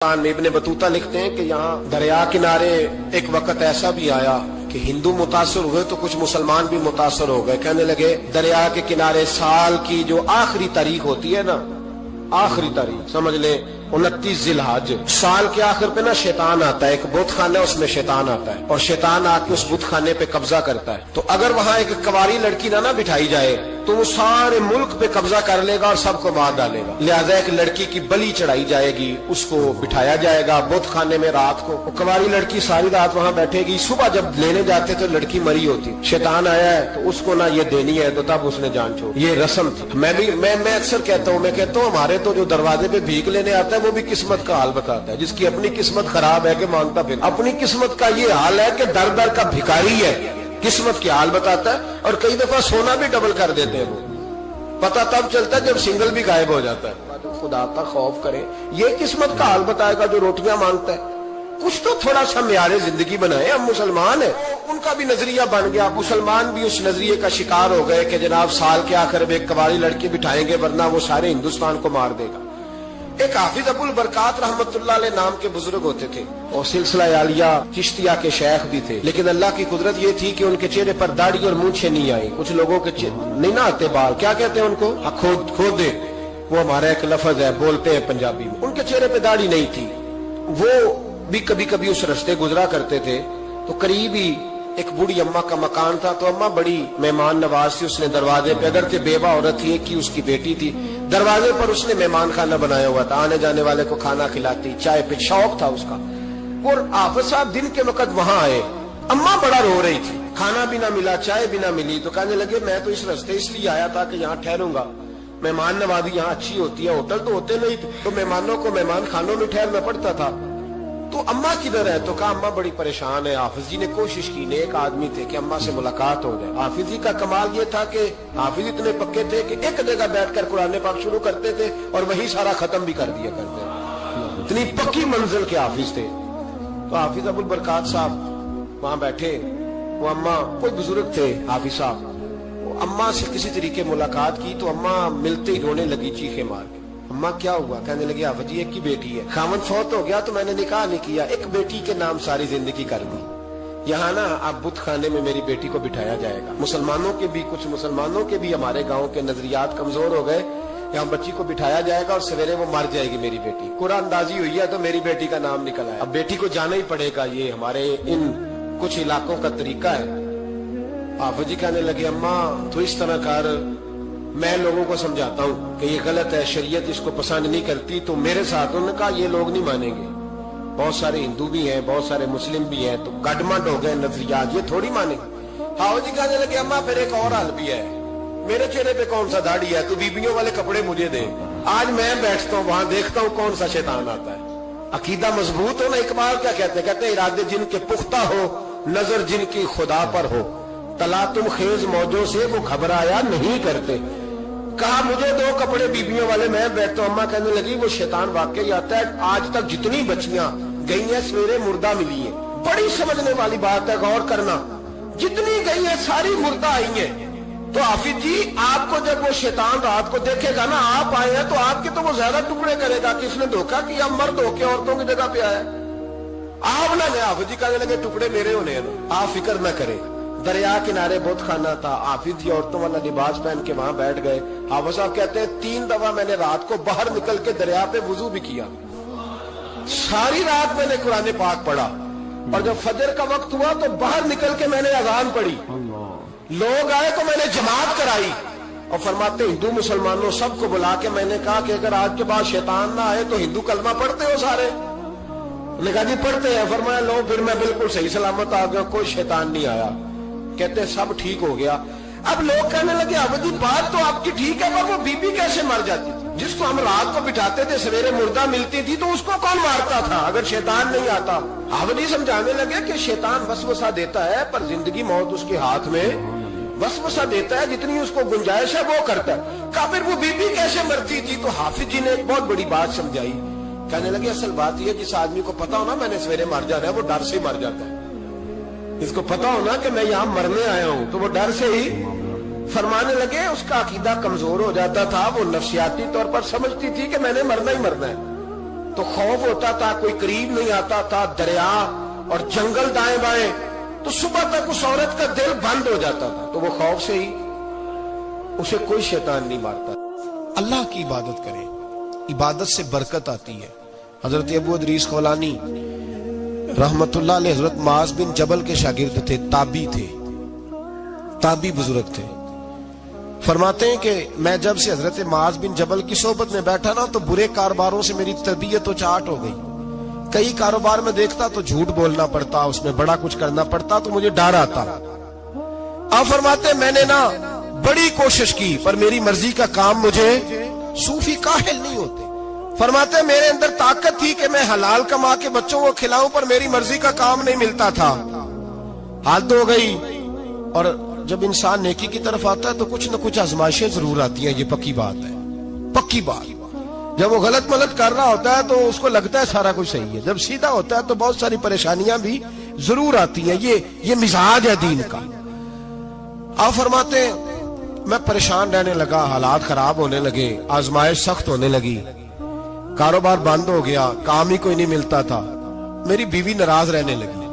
ابن بطوطہ لکھتے ہیں کہ یہاں دریا کنارے ایک وقت ایسا بھی آیا کہ ہندو متاثر ہوئے تو کچھ مسلمان بھی متاثر ہو گئے. کہنے لگے دریا کے کنارے سال کی جو آخری تاریخ ہوتی ہے نا، آخری تاریخ سمجھ لیں 29 ذی الحج، سال کے آخر پہ نا شیطان آتا ہے، ایک بت خانہ اس میں شیطان آتا ہے اور شیطان آ کے اس بت خانے پہ قبضہ کرتا ہے. تو اگر وہاں ایک کواری لڑکی نہ بٹھائی جائے تو وہ سارے ملک پہ قبضہ کر لے گا اور سب کو مار ڈالے گا. لہذا ایک لڑکی کی بلی چڑھائی جائے گی، اس کو بٹھایا جائے گا بت خانے میں رات کو. وہ کواری لڑکی ساری رات وہاں بیٹھے گی، صبح جب لینے جاتے تو لڑکی مری ہوتی. شیطان آیا ہے تو اس کو نہ یہ دینی ہے تو تب اس نے جان چھوڑ. یہ رسم تھی. میں اکثر کہتا ہوں ہمارے تو جو دروازے پہ بھیک لینے آتا ہے وہ بھی قسمت کا حال بتاتا ہے. جس کی اپنی قسمت خراب ہے کہ مانگتا پھر اپنی قسمت کا یہ حال ہے کہ در در کا بھکاری ہے، قسمت کی حال بتاتا ہے. اور کئی دفعہ سونا بھی ڈبل کر دیتے ہیں، وہ پتہ تب چلتا ہے جب سنگل بھی غائب ہو جاتا ہے. خدا کا خوف کرے، یہ قسمت کا حال بتائے گا جو روٹیاں مانگتا ہے. کچھ تو تھوڑا سا معیار زندگی بنائے. ہم مسلمان ہیں، ان کا بھی نظریہ بن گیا، مسلمان بھی اس نظریے کا شکار ہو گئے کہ جناب سال کے آخر میں ایک کواری لڑکی بٹھائیں گے ورنہ وہ سارے ہندوستان کو مار دے گا. ایک حافظ ابو البرکات رحمت اللہ علیہ نام کے بزرگ ہوتے تھے اور سلسلہ عالیہ چشتیہ کے شیخ بھی تھے، لیکن اللہ کی قدرت یہ تھی کہ ان کے چہرے پر داڑھی اور مونچھیں نہیں آئی. کچھ لوگوں کے نہیں نہ آتے بال، کیا کہتے ہیں ان کو، کھودے، وہ ہمارا ایک لفظ ہے، بولتے ہیں پنجابی میں. ان کے چہرے پہ داڑھی نہیں تھی. وہ بھی کبھی کبھی اس رستے گزرا کرتے تھے تو قریب ہی ایک بوڑھی اماں کا مکان تھا. تو اماں بڑی مہمان نواز تھی. اس نے دروازے پہ، اگر کہ بیوہ عورت تھی، ایک کی اس کی بیٹی تھی، دروازے پر اس نے مہمان خانہ بنایا ہوا تھا. آنے جانے والے کو کھانا کھلاتی، چائے پہ شوق تھا اس کا. اور حافظ صاحب دن کے وقت وہاں آئے. اماں بڑا رو رہی تھی، کھانا بھی نہ ملا، چائے بھی نہ ملی. تو کہنے لگے میں تو اس رستے اس لیے آیا تھا کہ یہاں ٹھہروں گا، مہمان نوازی یہاں اچھی ہوتی ہے، ہوٹل تو ہوتے نہیں تو مہمانوں کو مہمان خانوں میں ٹھہرنا پڑتا تھا. تو اماں کدھر ہے؟ تو کہا اماں بڑی پریشان ہے. حافظ جی نے کوشش کی، نیک آدمی تھے، کہ اماں سے ملاقات ہو جائے. حافظ جی کا کمال یہ تھا کہ حافظ اتنے پکے تھے کہ ایک جگہ بیٹھ کر قرآن پاک شروع کرتے تھے اور وہی سارا ختم بھی کر دیا کرتے. اتنی پکی منزل کے حافظ تھے. تو حافظ ابو البرکات صاحب وہاں بیٹھے. وہ اماں کوئی بزرگ تھے حافظ صاحب، وہ اماں سے کسی طریقے ملاقات کی تو اماں ملتے ہی رونے لگی چیخے مار کے. اماں کیا ہوا؟ کہنے لگی حافظ جی ایک کی بیٹی ہے، خاوند فوت ہو گیا تو میں نے نکاح نہیں کیا، ایک بیٹی کے نام ساری زندگی کر دی. یہاں نا اب بت خانے میں میری بیٹی کو بٹھایا جائے گا. کچھ مسلمانوں کے بھی ہمارے گاؤں کے نظریات کمزور ہو گئے. یہاں بچی کو بٹھایا جائے گا اور سویرے وہ مر جائے گی میری بیٹی. قرآن اندازی ہوئی ہے تو میری بیٹی کا نام نکلا ہے. اب بیٹی کو جانا ہی پڑے گا. یہ ہمارے ان کچھ علاقوں کا طریقہ ہے. حافظ جی کہنے لگے اماں تو اس طرح کر، میں لوگوں کو سمجھاتا ہوں کہ یہ غلط ہے، شریعت اس کو پسند نہیں کرتی. تو میرے ساتھ انہوں نے کہا یہ لوگ نہیں مانیں گے، بہت سارے ہندو بھی ہیں، بہت سارے مسلم بھی ہیں، تو گڈمنڈ ہو گئے نظریات، یہ تھوڑی مانیں گے. حافظ جی کہنے لگے اماں پھر ایک اور حل بھی ہے، میرے چہرے پہ کون سا داڑھی ہے، تو بیبیوں والے کپڑے مجھے دے. آج میں بیٹھتا ہوں وہاں، دیکھتا ہوں کون سا شیطان آتا ہے. عقیدہ مضبوط ہو نا. اقبال کیا کہتے ہیں ارادے جن کے پختہ ہو، نظر جن کی خدا پر ہو، تلا تم خیز موجوں سے وہ گھبرایا نہیں کرتے. کہا مجھے دو کپڑے بیبیوں والے، میں بیٹھتا ہوں. اماں کہنے لگی وہ شیطان واقعی آتا ہے. آج تک جتنی بچیاں گئی ہیں سویرے مردہ ملی ہیں. بڑی سمجھنے والی بات ہے، غور کرنا. جتنی گئی ہیں ساری مردہ آئی ہیں. تو حافظ جی آپ کو جب وہ شیطان رات کو دیکھے گا نا، آپ آئے ہیں تو آپ کے تو وہ زیادہ ٹکڑے کرے گا کہ اس نے دھوکہ کیا، مرد ہو کے عورتوں کی جگہ پہ آیا. آپ نہ گئے. حافظ جی کہنے لگے ٹکڑے میرے ہونے ہیں، آپ فکر نہ کریں. دریا کنارے بت خانہ تھا. حافظ جی عورتوں والا لباس پہن کے وہاں بیٹھ گئے. حافظ صاحب کہتے ہیں 3 دفعہ میں نے رات کو باہر نکل کے دریا پہ وضو بھی کیا. ساری رات میں نے قرآن پاک پڑھا اور جب فجر کا وقت ہوا تو باہر نکل کے میں نے اذان پڑھی. لوگ آئے تو میں نے جماعت کرائی. اور فرماتے ہندو مسلمانوں سب کو بلا کے میں نے کہا کہ اگر آج کے بعد شیطان نہ آئے تو ہندو کلمہ پڑھتے ہو سارے؟ نے کہا جی پڑھتے ہیں. فرمایا لو پھر میں بالکل صحیح سلامت آ گیا، کوئی شیطان نہیں آیا. کہتے سب ٹھیک ہو گیا. اب لوگ کہنے لگے حافظ جی بات تو آپ کی ٹھیک ہے، پر وہ بی بی کیسے مر جاتی تھی؟ جس کو ہم رات کو بٹھاتے تھے سویرے مردہ ملتی تھی تو اس کو کون مارتا تھا اگر شیطان نہیں آتا؟ حافظ جی سمجھانے لگے کہ شیطان وسوسہ دیتا ہے پر زندگی موت اس کے ہاتھ میں. وسوسہ دیتا ہے، جتنی اس کو گنجائش ہے وہ کرتا ہے. کہا پھر وہ بی بی کیسے مرتی تھی؟ تو حافظ جی نے ایک بہت بڑی بات سمجھائی. کہنے لگے اصل بات یہ جس آدمی کو پتا ہو نا میں نے سویرے مر جانا ہے، وہ ڈر سے مر جاتا ہے. اس کو پتا ہو نا کہ میں یہاں مرنے آیا ہوں تو وہ ڈر سے ہی. فرمانے لگے اس کا عقیدہ کمزور ہو جاتا تھا. وہ نفسیاتی طور پر سمجھتی تھی کہ میں نے مرنا ہی مرنا ہے. تو خوف ہوتا تھا, کوئی قریب نہیں آتا تھا, دریا اور جنگل دائیں بائیں, تو صبح تک اس عورت کا دل بند ہو جاتا تھا, تو وہ خوف سے ہی اسے کوئی شیطان نہیں مارتا. اللہ کی عبادت کریں, عبادت سے برکت آتی ہے. حضرت ابو ادریس خولانی رحمت اللہ علیہ حضرت معاذ بن جبل کے شاگرد تھے, تابعی تھے, تابعی بزرگ تھے. فرماتے ہیں کہ میں جب سے حضرت معاذ بن جبل کی صحبت میں بیٹھا نا تو برے کاروباروں سے میری طبیعت تو چاٹ ہو گئی. کئی کاروبار میں دیکھتا تو جھوٹ بولنا پڑتا, اس میں بڑا کچھ کرنا پڑتا, تو مجھے ڈر آتا. آپ فرماتے ہیں میں نے نا بڑی کوشش کی پر میری مرضی کا کام, مجھے صوفی کاہل نہیں ہوتے. فرماتے ہیں میرے اندر طاقت تھی کہ میں حلال کما کے بچوں کو کھلاؤں, پر میری مرضی کا کام نہیں ملتا تھا. حد ہو گئی. اور جب انسان نیکی کی طرف آتا ہے تو کچھ نہ کچھ آزمائشیں ضرور آتی ہیں, یہ پکی بات ہے, پکی بات. جب وہ غلط ملت کر رہا ہوتا ہے تو اس کو لگتا ہے سارا کچھ صحیح ہے, جب سیدھا ہوتا ہے تو بہت ساری پریشانیاں بھی ضرور آتی ہیں. یہ مزاج ہے دین کا. آپ فرماتے ہیں میں پریشان رہنے لگا, حالات خراب ہونے لگے, آزمائش سخت ہونے لگی, کاروبار بند ہو گیا, کام ہی کوئی نہیں ملتا تھا. میری بیوی ناراض رہنے لگی,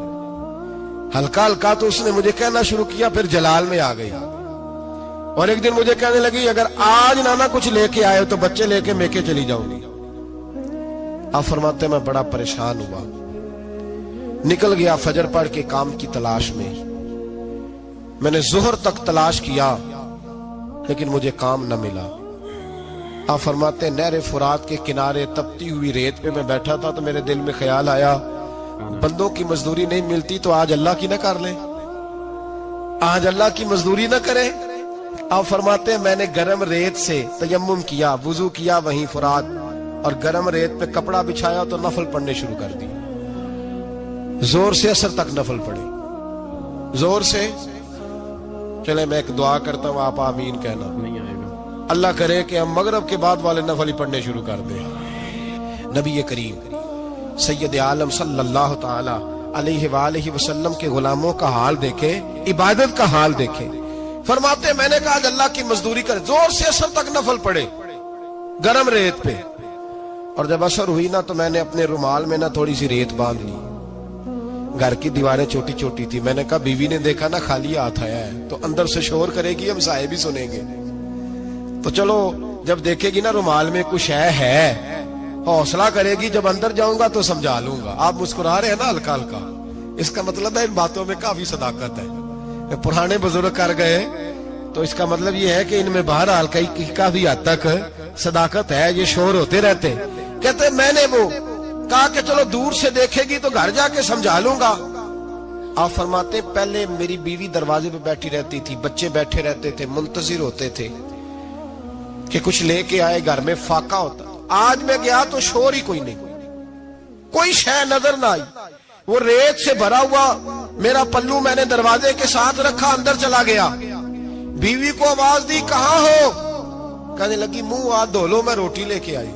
ہلکا ہلکا تو اس نے مجھے کہنا شروع کیا, پھر جلال میں آ گئی. اور ایک دن مجھے کہنے لگی اگر آج نانا کچھ لے کے آئے تو بچے لے کے میکے چلی جاؤں گی. آپ فرماتے میں بڑا پریشان ہوا, نکل گیا فجر پڑھ کے کام کی تلاش میں. میں نے ظہر تک تلاش کیا لیکن مجھے کام نہ ملا. آپ فرماتے نہر فرات کے کنارے تپتی ہوئی ریت پہ میں بیٹھا تھا تو میرے دل میں خیال آیا بندوں کی مزدوری نہیں ملتی تو آج اللہ کی نہ کر لیں, آج اللہ کی مزدوری نہ کریں. آپ فرماتے ہیں میں نے گرم ریت سے تیمم کیا, وضو کیا وہیں فرات, اور گرم ریت پہ کپڑا بچھایا تو نفل پڑھنے شروع کر دی. زور سے اثر تک نفل پڑھے, زور سے. چلے میں ایک دعا کرتا ہوں, آپ آمین کہنا. اللہ کرے کہ ہم مغرب کے بعد والے نفل پڑھنے شروع کر دیں. نبی کریم سید عالم صلی اللہ تعالی علیہ وآلہ وسلم کے غلاموں کا حال دیکھے, عبادت کا حال دیکھے. فرماتے میں نے کہا آج اللہ کی مزدوری کر, زور سے اثر تک نفل پڑھے گرم ریت پہ. اور جب اثر ہوئی نا تو میں نے اپنے رومال میں نا تھوڑی سی ریت باندھ لی. گھر کی دیواریں چھوٹی چھوٹی تھی. میں نے کہا بیوی نے دیکھا نا خالی ہاتھ آیا ہے تو اندر سے شور کرے گی, ہم سائے بھی سنیں گے, تو چلو جب دیکھے گی نا رومال میں کچھ ہے حوصلہ کرے گی, جب اندر جاؤں گا تو سمجھا لوں گا. آپ مسکرا رہے ہیں نا ہلکا ہلکا, اس کا مطلب ہے ان باتوں میں کافی صداقت ہے. پرانے بزرگ کر گئے تو اس کا مطلب یہ ہے کہ ان میں بہرحال کافی حد تک صداقت ہے. یہ شور ہوتے رہتے. کہتے میں نے وہ کہا کہ چلو دور سے دیکھے گی تو گھر جا کے سمجھا لوں گا. آپ فرماتے پہلے میری بیوی دروازے پہ بیٹھی رہتی تھی, بچے بیٹھے رہتے تھے, منتظر ہوتے تھے کہ کچھ لے کے آئے, گھر میں فاقہ ہوتا. آج میں گیا تو شور ہی کوئی نہیں, کوئی شے نظر نہ آئی. وہ ریت سے بھرا ہوا میرا پلو میں نے دروازے کے ساتھ رکھا, اندر چلا گیا. بیوی کو آواز دی کہاں ہو, کہنے لگی منہ ہاتھ دھو لو میں روٹی لے کے آئی.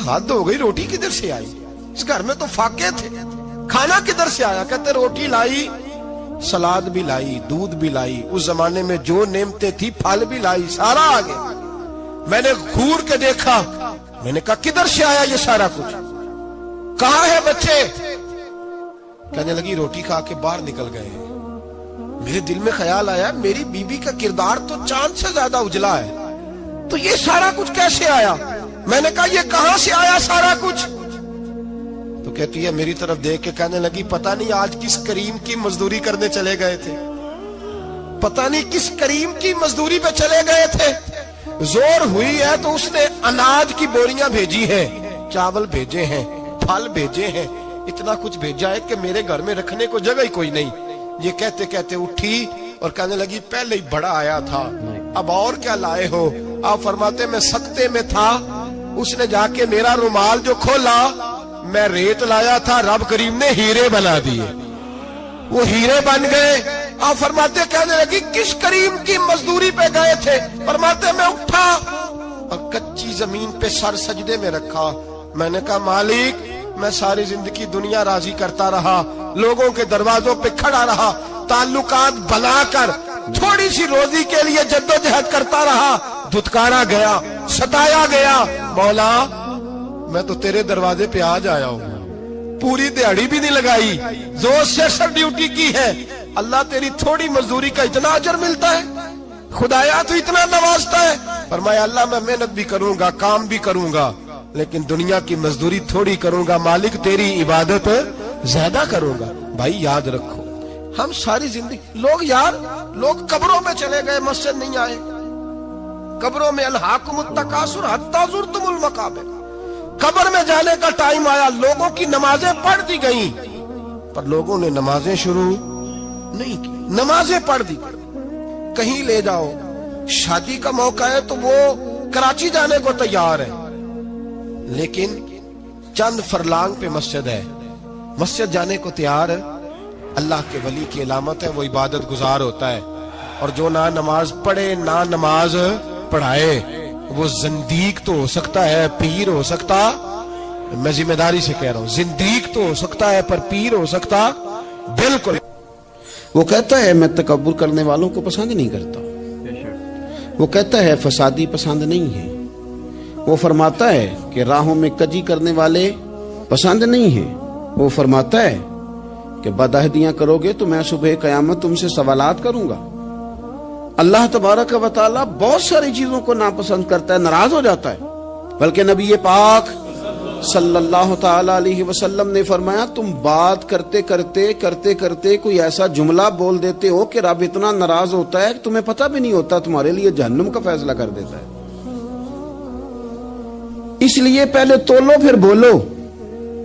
ہاتھ ہو گئی, روٹی کدھر سے آئی, اس گھر میں تو فاقے تھے, کھانا کدھر سے آیا. کہتے روٹی لائی, سلاد بھی لائی, دودھ بھی لائی, اس زمانے میں جو نعمتیں تھی پھل بھی لائی, سارا آ گیا. میں نے گھور کے دیکھا, میں نے کہا کدھر سے آیا یہ سارا کچھ, کہاں ہے بچے. کہنے لگی روٹی کھا کے باہر نکل گئے. میرے دل میں خیال آیا میری بیوی کا کردار تو چاند سے زیادہ اجلا ہے, تو یہ سارا کچھ کیسے آیا. میں نے کہا یہ کہاں سے آیا سارا کچھ. تو کہتی ہے میری طرف دیکھ کے کہنے لگی پتہ نہیں آج کس کریم کی مزدوری کرنے چلے گئے تھے, پتہ نہیں کس کریم کی مزدوری پہ چلے گئے تھے. زور ہوئی ہے تو اس نے اناج کی بوریاں بھیجی ہیں, چاول بھیجے ہیں, پھل بھیجے ہیں, اتنا کچھ بھیجا ہے کہ میرے گھر میں رکھنے کو جگہ ہی کوئی نہیں. یہ کہتے کہتے اٹھی اور کہنے لگی پہلے ہی بڑا آیا تھا, اب اور کیا لائے ہو. آپ فرماتے میں سکتے میں تھا, اس نے جا کے میرا رومال جو کھولا, میں ریت لایا تھا, رب کریم نے ہیرے بنا دیے, وہ ہیرے بن گئے. آپ فرماتے کہنے لگی کس کریم کی مزدوری پہ گئے تھے. فرماتے میں اٹھا اور کچی زمین پہ سر سجدے میں رکھا. میں نے کہا مالک میں ساری زندگی دنیا راضی کرتا رہا, لوگوں کے دروازوں پہ کھڑا رہا, تعلقات بنا کر تھوڑی سی روزی کے لیے جدوجہد کرتا رہا, دھتکارا گیا, ستایا گیا. مولا میں تو تیرے دروازے پہ آج آیا ہوں، پوری دیہڑی بھی نہیں لگائی، زور سے سر ڈیوٹی کی ہے، اللہ تیری تھوڑی مزدوری کا اتنا اجر ملتا ہے، خدایا تو اتنا نوازتا ہے۔ فرمایا اللہ میں محنت بھی کروں گا، کام بھی کروں گا، لیکن دنیا کی مزدوری تھوڑی کروں گا، مالک تیری عبادت زیادہ کروں گا۔ بھائی یاد رکھو، ہم ساری زندگی لوگ قبروں میں چلے گئے، مسجد نہیں آئے، قبروں میں الہاکم التکاثر حتی زرتم المقابر، قبر میں جانے کا ٹائم آیا، لوگوں کی نمازیں پڑھ دی گئیں، پر لوگوں نے نمازیں شروع نہیں کی، نمازیں پڑھ دی گئیں۔ کہیں لے جاؤ، شادی کا موقع ہے تو وہ کراچی جانے کو تیار ہے، لیکن چند فرلانگ پہ مسجد ہے، مسجد جانے کو تیار ہے۔ اللہ کے ولی کی علامت ہے وہ عبادت گزار ہوتا ہے، اور جو نہ نماز پڑھے نہ نماز پڑھائے وہ زندیق تو ہو سکتا ہے، پیر ہو سکتا، میں ذمہ داری سے کہہ رہا ہوں، زندیق تو ہو سکتا ہے پر پیر ہو سکتا بالکل۔ وہ کہتا ہے میں تکبر کرنے والوں کو پسند نہیں کرتا، وہ کہتا ہے فسادی پسند نہیں ہے، وہ فرماتا ہے کہ راہوں میں کجی کرنے والے پسند نہیں ہیں، وہ فرماتا ہے کہ بدعہدیاں کرو گے تو میں صبح قیامت تم سے سوالات کروں گا۔ اللہ تبارک و تعالیٰ بہت ساری چیزوں کو ناپسند کرتا ہے، ناراض ہو جاتا ہے، بلکہ نبی پاک صلی اللہ تعالی علیہ وسلم نے فرمایا تم بات کرتے کرتے کوئی ایسا جملہ بول دیتے ہو کہ رب اتنا ناراض ہوتا ہے کہ تمہیں پتہ بھی نہیں ہوتا، تمہارے لیے جہنم کا فیصلہ کر دیتا ہے۔ اس لیے پہلے تولو پھر بولو،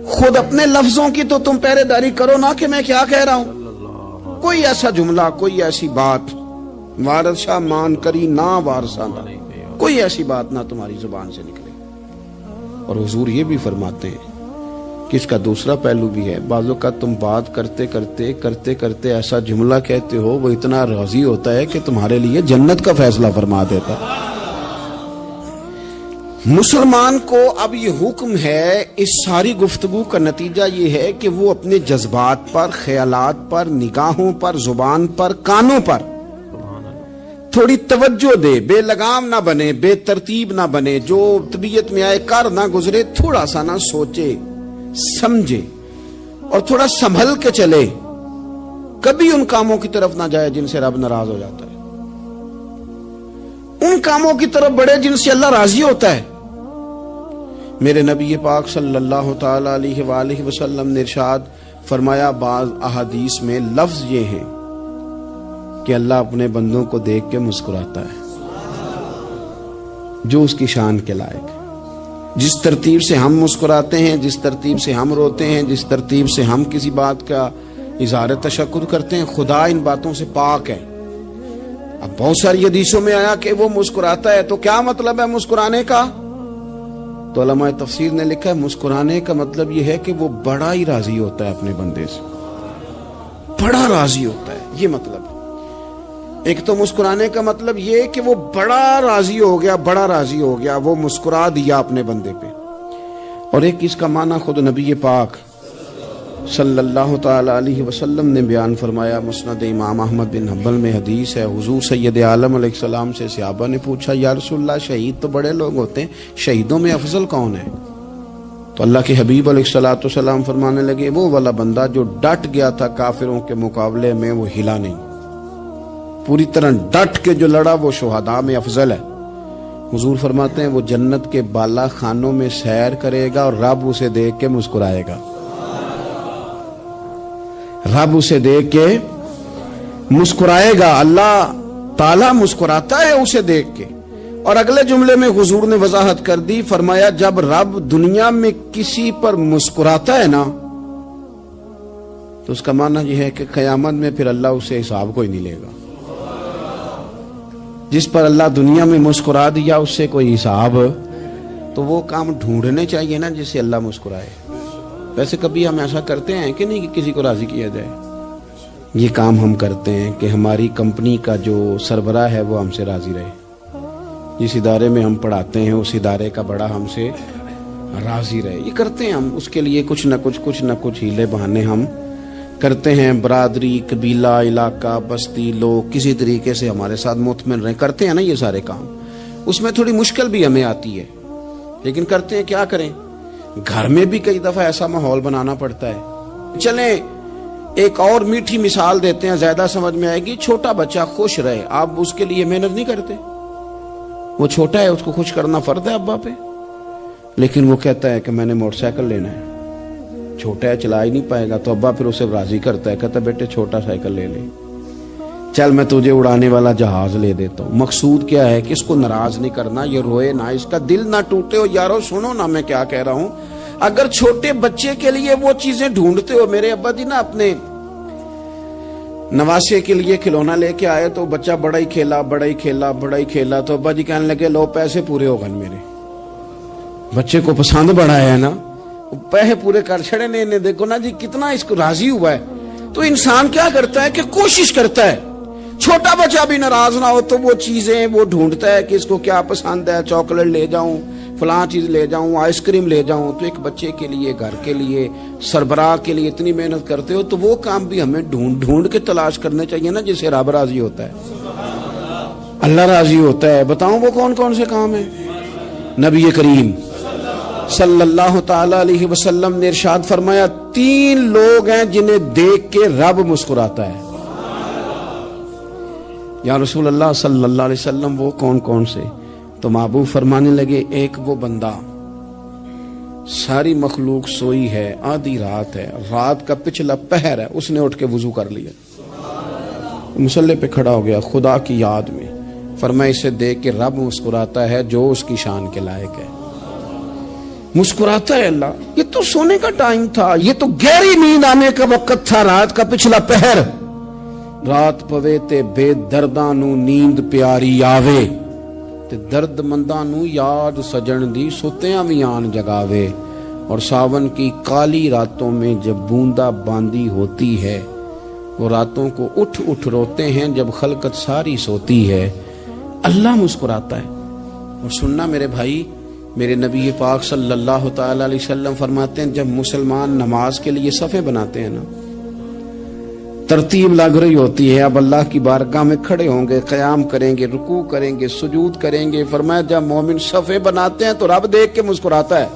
خود اپنے لفظوں کی تو تم پہرے داری کرو نا کہ میں کیا کہہ رہا ہوں۔ کوئی ایسا جملہ، کوئی ایسی بات وارث شاہ مان کری نہ وارثاں دا، کوئی ایسی بات نہ تمہاری زبان سے نکلے۔ اور حضور یہ بھی فرماتے ہیں کہ اس کا دوسرا پہلو بھی ہے، بعضوں کا تم بات کرتے ایسا جملہ کہتے ہو وہ اتنا راضی ہوتا ہے کہ تمہارے لیے جنت کا فیصلہ فرما دیتا ہے۔ مسلمان کو اب یہ حکم ہے، اس ساری گفتگو کا نتیجہ یہ ہے کہ وہ اپنے جذبات پر، خیالات پر، نگاہوں پر، زبان پر، کانوں پر تھوڑی توجہ دے، بے لگام نہ بنے، بے ترتیب نہ بنے، جو طبیعت میں آئے کر نہ گزرے، تھوڑا سا نہ سوچے سمجھے اور تھوڑا سنبھل کے چلے، کبھی ان کاموں کی طرف نہ جائے جن سے رب ناراض ہو جاتا ہے، ان کاموں کی طرف بڑھے جن سے اللہ راضی ہوتا ہے۔ میرے نبی پاک صلی اللہ تعالی علیہ وآلہ وسلم نے ارشاد فرمایا، بعض احادیث میں لفظ یہ ہیں کہ اللہ اپنے بندوں کو دیکھ کے مسکراتا ہے جو اس کی شان کے لائق ہے۔ جس ترتیب سے ہم مسکراتے ہیں، جس ترتیب سے ہم روتے ہیں، جس ترتیب سے ہم کسی بات کا اظہار تشکر کرتے ہیں، خدا ان باتوں سے پاک ہے۔ اب بہت ساری حدیثوں میں آیا کہ وہ مسکراتا ہے، تو کیا مطلب ہے مسکرانے کا؟ تو علماء تفسیر نے لکھا ہے مسکرانے کا مطلب یہ ہے کہ وہ بڑا ہی راضی ہوتا ہے اپنے بندے سے، بڑا راضی ہوتا ہے، یہ مطلب ہے۔ ایک تو مسکرانے کا مطلب یہ کہ وہ بڑا راضی ہو گیا، وہ مسکرا دیا اپنے بندے پہ، اور ایک اس کا معنی خود نبی پاک صلی اللہ تعالی علیہ وسلم نے بیان فرمایا۔ مسند امام احمد بن حنبل میں حدیث ہے، حضور سید عالم علیہ السلام سے صحابہ نے پوچھا یا رسول اللہ شہید تو بڑے لوگ ہوتے ہیں، شہیدوں میں افضل کون ہے؟ تو اللہ کے حبیب علیہ السلام فرمانے لگے وہ والا بندہ جو ڈٹ گیا تھا کافروں کے مقابلے میں، وہ ہلا نہیں، پوری طرح ڈٹ کے جو لڑا وہ شہداء میں افضل ہے۔ حضور فرماتے ہیں وہ جنت کے بالا خانوں میں سیر کرے گا اور رب اسے دیکھ کے مسکرائے گا، رب اسے دیکھ کے مسکرائے گا، اللہ تعالیٰ مسکراتا ہے اسے دیکھ کے۔ اور اگلے جملے میں حضور نے وضاحت کر دی، فرمایا جب رب دنیا میں کسی پر مسکراتا ہے نا تو اس کا معنی یہ ہے کہ قیامت میں پھر اللہ اسے حساب کوئی نہیں لے گا۔ جس پر اللہ دنیا میں مسکرا دیا اس سے کوئی حساب، تو وہ کام ڈھونڈنے چاہیے نا جس سے اللہ مسکرائے۔ ویسے کبھی ہم ایسا کرتے ہیں کہ نہیں کہ کسی کو راضی کیا جائے؟ یہ کام ہم کرتے ہیں کہ ہماری کمپنی کا جو سربراہ ہے وہ ہم سے راضی رہے، جس ادارے میں ہم پڑھاتے ہیں اس ادارے کا بڑا ہم سے راضی رہے، یہ کرتے ہیں ہم۔ اس کے لیے کچھ نہ کچھ ہیلے بہانے ہم کرتے ہیں، برادری، قبیلہ، علاقہ، بستی، لوگ کسی طریقے سے ہمارے ساتھ مطمئن رہیں، کرتے ہیں نا یہ سارے کام۔ اس میں تھوڑی مشکل بھی ہمیں آتی ہے لیکن کرتے ہیں، کیا کریں۔ گھر میں بھی کئی دفعہ ایسا ماحول بنانا پڑتا ہے. چلیں ایک اور میٹھی مثال دیتے ہیں, زیادہ سمجھ میں آئے گی. چھوٹا بچہ خوش رہے, آپ اس کے لیے محنت نہیں کرتے. وہ چھوٹا ہے, اس کو خوش کرنا فرض ہے ابا پہ, لیکن وہ کہتا ہے کہ میں نے موٹر سائیکل لینا ہے. چھوٹا ہے, چلا ہی نہیں پائے گا, تو ابا پھر اسے راضی کرتا ہے, کہتا ہے بیٹے چھوٹا سائیکل لے لے, چل میں تجھے اڑانے والا جہاز لے دیتا ہوں. مقصود کیا ہے کہ اس کو ناراض نہیں کرنا, یہ روئے نہ, اس کا دل نہ ٹوٹے. ہو یارو سنو نا میں کیا کہہ رہا ہوں. اگر چھوٹے بچے کے لیے وہ چیزیں ڈھونڈتے ہو, میرے ابا جی نا اپنے نواسے کے لیے کھلونا لے کے آئے, تو بچہ بڑا ہی کھیلا, تو ابا جی کہنے لگے لو پیسے پورے ہو گئے میرے. بچے کو پسند بڑا ہے نا, پیسے پورے کر چھڑے نے, دیکھو نا جی کتنا اس کو راضی ہوا ہے. تو انسان کیا کرتا ہے کہ کوشش کرتا ہے, چھوٹا بچہ بھی ناراض نہ ہو تو وہ چیزیں وہ ڈھونڈتا ہے کہ اس کو کیا پسند ہے, چاکلیٹ لے جاؤں, فلاں چیز لے جاؤں, آئس کریم لے جاؤں. تو ایک بچے کے لیے, گھر کے لیے, سربراہ کے لیے اتنی محنت کرتے ہو, تو وہ کام بھی ہمیں ڈھونڈ کے تلاش کرنے چاہیے نا, جسے رب راضی ہوتا ہے, اللہ راضی ہوتا ہے. بتاؤں وہ کون کون سے کام ہیں. نبی کریم صلی اللہ تعالی علیہ وسلم نے ارشاد فرمایا 3 لوگ ہیں جنہیں دیکھ کے رب مسکراتا ہے. یا رسول اللہ صلی اللہ علیہ وسلم وہ کون کون سے؟ تو محبوب فرمانے لگے, ایک وہ بندہ ساری مخلوق سوئی ہے, آدھی رات ہے, رات کا پچھلا پہر ہے, اس نے اٹھ کے وضو کر لیا, مصلی پہ کھڑا ہو گیا خدا کی یاد میں. فرمایا اسے دیکھ کے رب مسکراتا ہے جو اس کی شان کے لائق ہے. مسکراتا ہے اللہ. یہ تو سونے کا ٹائم تھا, یہ تو گہری نیند آنے کا وقت تھا, رات کا پچھلا پہر. رات پوے تے بے درداں نو نیند پیاری آوے, تے درد منداں نو یاد سجن دی ستیاں وی آن جگاوے. اور ساون کی کالی راتوں میں جب بوندا باندی ہوتی ہے, وہ راتوں کو اٹھ اٹھ روتے ہیں جب خلقت ساری سوتی ہے. اللہ مسکراتا ہے. اور سننا میرے بھائی, میرے نبی پاک صلی اللہ تعالی علیہ وسلم فرماتے ہیں جب مسلمان نماز کے لیے صفیں بناتے ہیں نا, ترتیب لگ رہی ہوتی ہے, اب اللہ کی بارگاہ میں کھڑے ہوں گے, قیام کریں گے, رکوع کریں گے, سجود کریں گے. فرمایا جب مومن صفیں بناتے ہیں تو رب دیکھ کے مسکراتا ہے,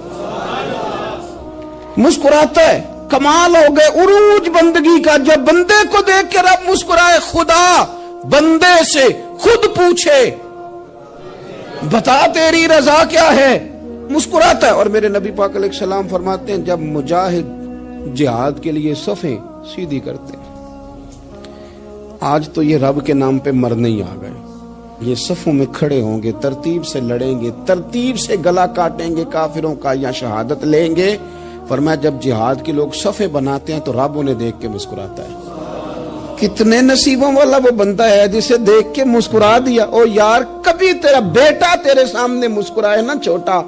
مسکراتا ہے. کمال ہو گئے عروج بندگی کا, جب بندے کو دیکھ کے رب مسکرائے. خدا بندے سے خود پوچھے بتا تیری رضا کیا ہے, مسکراتا ہے. اور میرے نبی پاک علیہ السلام فرماتے ہیں جب مجاہد جہاد کے لیے صفیں سیدھی کرتے ہیں. آج تو یہ رب کے نام پہ مرنے ہی آ گئے. یہ صفوں میں کھڑے ہوں گے, ترتیب سے لڑیں گے, ترتیب سے گلا کاٹیں گے کافروں کا یا شہادت لیں گے. فرمایا جب جہاد کے لوگ صفیں بناتے ہیں تو رب انہیں دیکھ کے مسکراتا ہے. کتنے نصیبوں والا وہ بندہ ہے جسے دیکھ کے مسکرا دیا. او یار کبھی تیرا بیٹا تیرے سامنے مسکرائے نا چھوٹا,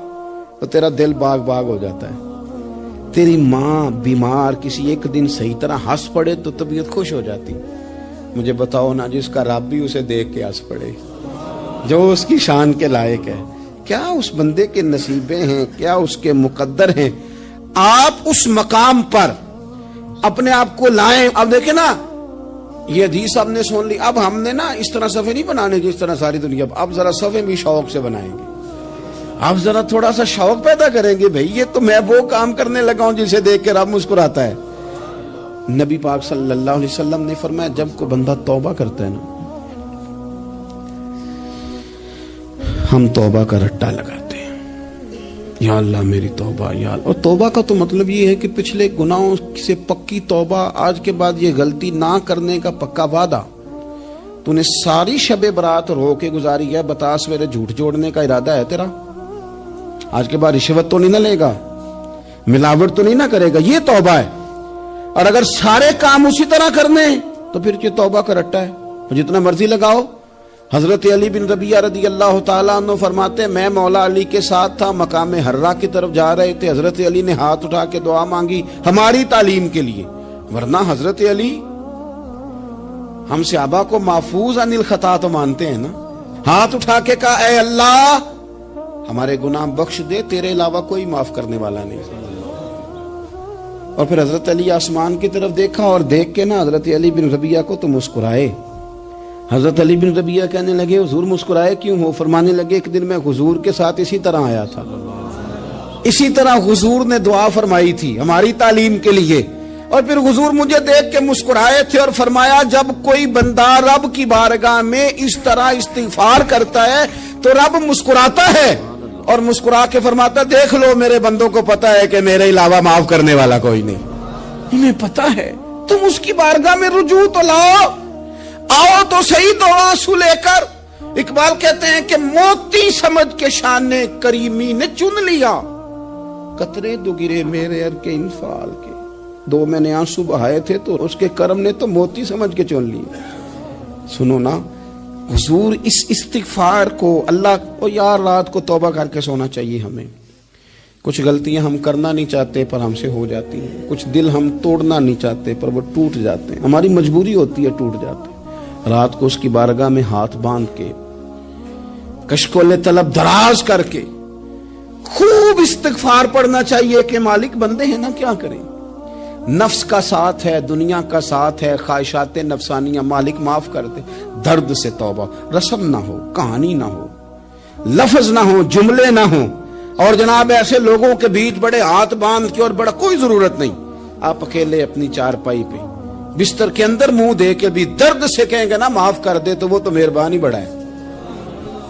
تو تیرا دل باغ باغ ہو جاتا ہے. تیری ماں بیمار کسی ایک دن صحیح طرح ہنس پڑے تو طبیعت خوش ہو جاتی. مجھے بتاؤ نا جس کا رب بھی اسے دیکھ کے ہنس پڑے, جو اس کی شان کے لائق ہے, کیا اس بندے کے نصیبیں ہیں, کیا اس کے مقدر ہیں. آپ اس مقام پر اپنے آپ کو لائیں. اب دیکھیں نا یہ حدیث آپ نے سن لی, اب ہم نے نا اس طرح صفحے نہیں بنانے جس طرح ساری دنیا, اب ذرا صفحے بھی شوق سے بنائیں گے. اب ذرا تھوڑا سا شوق پیدا کریں گے, بھئی یہ تو میں وہ کام کرنے لگا ہوں جسے دیکھ کے رب مسکراتا ہے. نبی پاک صلی اللہ علیہ وسلم نے فرمایا جب کوئی بندہ توبہ کرتا ہے نا, ہم توبہ کا رٹا لگاتے ہیں, یا اللہ میری توبہ, یا اللہ. اور توبہ کا تو مطلب یہ ہے کہ پچھلے گناہوں سے پکی توبہ, آج کے بعد یہ غلطی نہ کرنے کا پکا وعدہ. تو نے ساری شب برات رو کے گزاری ہے, بتا سویرے جھوٹ جوڑنے کا ارادہ ہے تیرا, آج کے بعد رشوت تو نہیں نہ لے گا, ملاوٹ تو نہیں نہ کرے گا, یہ توبہ ہے. اور اگر سارے کام اسی طرح کرنے تو پھر یہ توبہ کا رٹا ہے, جتنا مرضی لگاؤ. حضرت علی بن ربیعہ رضی اللہ تعالیٰ عنہ فرماتے ہیں میں مولا علی کے ساتھ تھا, مقام حرہ کی طرف جا رہے تھے, حضرت علی نے ہاتھ اٹھا کے دعا مانگی ہماری تعلیم کے لیے, ورنہ حضرت علی ہم صحابہ کو محفوظ عن الخطا تو مانتے ہیں نا. ہاتھ اٹھا کے کہا اے اللہ ہمارے گناہ بخش دے, تیرے علاوہ کوئی معاف کرنے والا نہیں. اور پھر حضرت علی آسمان کی طرف دیکھا اور دیکھ کے نا حضرت علی بن ربیعہ کو تو مسکرائے. حضرت علی بن ربیعہ کہنے لگے حضور مسکرائے کیوں ہو؟ فرمانے لگے ایک دن میں حضور کے ساتھ اسی طرح آیا تھا, اسی طرح حضور نے دعا فرمائی تھی ہماری تعلیم کے لیے، اور پھر حضور مجھے دیکھ کے مسکرائے تھے اور فرمایا جب کوئی بندہ رب کی بارگاہ میں اس طرح استغفار کرتا ہے تو رب مسکراتا ہے اور مسکرا کے فرماتا دیکھ لو میرے بندوں کو پتا ہے کہ میرے علاوہ معاف کرنے والا کوئی نہیں، انہیں پتا ہے، تم اس کی بارگاہ میں رجوع تو لاؤ، آؤ تو صحیح دو آنسو لے کر۔ اقبال کہتے ہیں کہ موتی سمجھ کے شان کریمی نے چن لیا، قطرے دو گرے میرے ار کے انفال کے، دو میں نے آنسو بہائے تھے تو اس کے کرم نے تو موتی سمجھ کے چن لیا۔ سنو نا حضور اس استغفار کو اللہ کو یار رات کو توبہ کر کے سونا چاہیے ہمیں۔ کچھ غلطیاں ہم کرنا نہیں چاہتے پر ہم سے ہو جاتی ہیں، کچھ دل ہم توڑنا نہیں چاہتے پر وہ ٹوٹ جاتے ہیں، ہماری مجبوری ہوتی ہے ٹوٹ جاتے ہیں۔ رات کو اس کی بارگاہ میں ہاتھ باندھ کے کشکول طلب دراز کر کے خوب استغفار پڑھنا چاہیے کہ مالک بندے ہیں نا کیا کریں، نفس کا ساتھ ہے، دنیا کا ساتھ ہے، خواہشات نفسانیہ، مالک معاف کر دے، درد سے توبہ، رسم نہ ہو، کہانی نہ ہو، لفظ نہ ہو، جملے نہ ہو، اور جناب ایسے لوگوں کے بیچ بڑے ہاتھ باندھ کے اور بڑا کوئی ضرورت نہیں، آپ اکیلے اپنی چارپائی پہ بستر کے اندر منہ دے کے بھی درد سے کہیں گے نا معاف کر دے تو وہ تو مہربانی بڑا ہے۔